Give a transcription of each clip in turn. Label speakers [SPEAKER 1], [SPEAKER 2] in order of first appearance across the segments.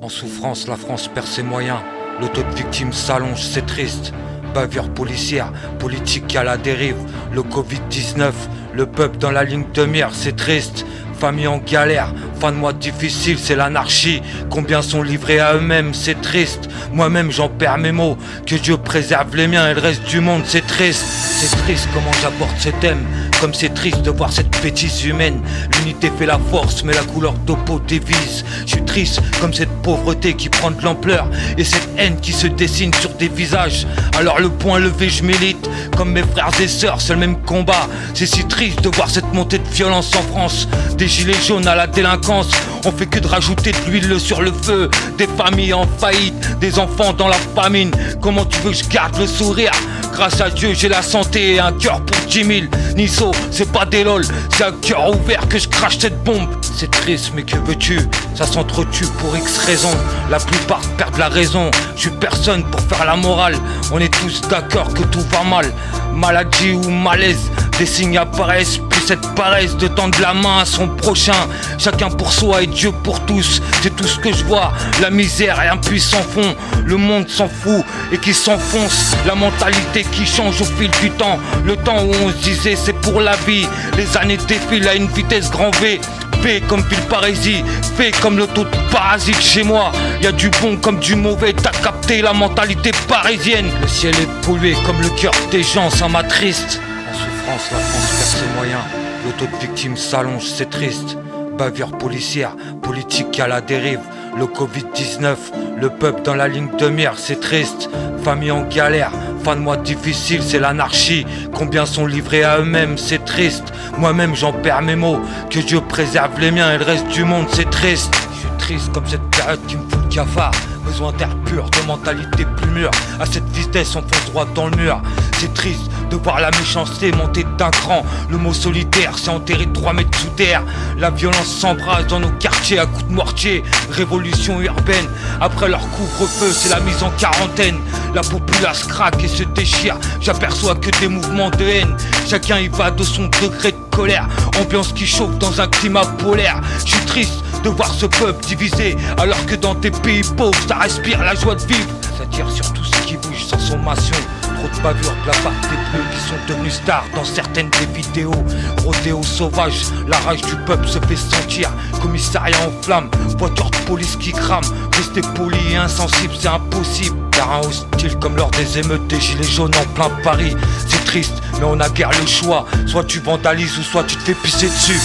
[SPEAKER 1] En souffrance, la France perd ses moyens. Le taux de victimes s'allonge, c'est triste. Bavure policière, politique à la dérive. Le Covid-19, le peuple dans la ligne de mire, c'est triste. Famille en galère, fin de mois difficile, c'est l'anarchie. Combien sont livrés à eux-mêmes, c'est triste. Moi-même j'en perds mes mots. Que Dieu préserve les miens et le reste du monde, c'est triste. C'est triste comment j'aborde ce thème. Comme c'est triste de voir cette bêtise humaine. L'unité fait la force, mais la couleur de peau dévise. Je suis triste comme cette pauvreté qui prend de l'ampleur. Et cette haine qui se dessine sur des visages. Alors le poing levé, je milite. Comme mes frères et sœurs, c'est le même combat. C'est si triste de voir cette montée de violence en France. Des gilets jaunes à la délinquance. On fait que de rajouter de l'huile sur le feu. Des familles en faillite, des enfants dans la famine. Comment tu veux que je garde le sourire? Grâce à Dieu j'ai la santé et un cœur pour 10 000. Nisso, c'est pas des lol, c'est un cœur ouvert que je crache cette bombe. C'est triste mais que veux-tu? Ça s'entretue pour X raisons. La plupart perdent la raison. Je suis personne pour faire la morale. On est tous d'accord que tout va mal. Maladie ou malaise, des signes apparaissent. Puis cette paresse de tendre la main à son prochain. Chacun pour soi et Dieu pour tous. C'est tout ce que je vois. La misère et un puissant fond. Le monde s'en fout et qui s'enfonce. La mentalité qui change au fil du temps. Le temps où on se disait c'est pour la vie. Les années défilent à une vitesse grand V. Fait comme Villeparisis, fait comme le taux de parasite chez moi. Y'a du bon comme du mauvais, t'as capté la mentalité parisienne. Le ciel est pollué comme le cœur des gens, ça m'attriste. En souffrance, la France perd ses moyens. Le taux de victimes s'allonge, c'est triste. Bavure policière, politique à la dérive. Le Covid-19, le peuple dans la ligne de mire, c'est triste. Famille en galère, fin de mois difficile, c'est l'anarchie. Combien sont livrés à eux-mêmes, c'est triste. Moi-même j'en perds mes mots. Que Dieu préserve les miens et le reste du monde, c'est triste. Je suis triste comme cette période qui me fout le cafard. Besoin d'air pur, de mentalité plus mûre. À cette vitesse on fonce droit dans le mur. C'est triste de voir la méchanceté monter d'un cran. Le mot solitaire s'est enterré 3 mètres sous terre. La violence s'embrase dans nos quartiers à coups de mortier. Révolution urbaine, après leur couvre-feu c'est la mise en quarantaine. La populace craque et se déchire. J'aperçois que des mouvements de haine. Chacun y va de son degré de colère. Ambiance qui chauffe dans un climat polaire. Je suis triste de voir ce peuple divisé. Alors que dans tes pays pauvres ça respire la joie de vivre. Ça tire sur tout ce qui bouge sans sommation. Trop de bavures de la part des bleus qui sont devenus stars dans certaines des vidéos. Rodéo sauvage, la rage du peuple se fait sentir. Commissariat en flammes, voiture de police qui crame. Rester poli et insensible c'est impossible. Terrain hostile comme lors des émeutes des gilets jaunes en plein Paris. C'est triste mais on a guère le choix. Soit tu vandalises ou soit tu te fais pisser dessus.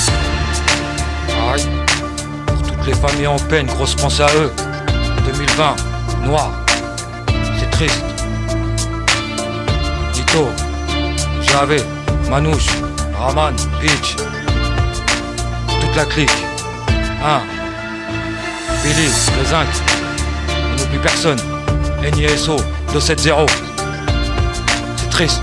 [SPEAKER 1] Aïe. Pour toutes les familles en peine, grosse pensée à eux. 2020, noir. C'est triste. Nito, Javé, Manouche, Raman, Pitch. Toute la clique. Billy, les Zinc. On n'oublie personne. NISO 270. C'est triste.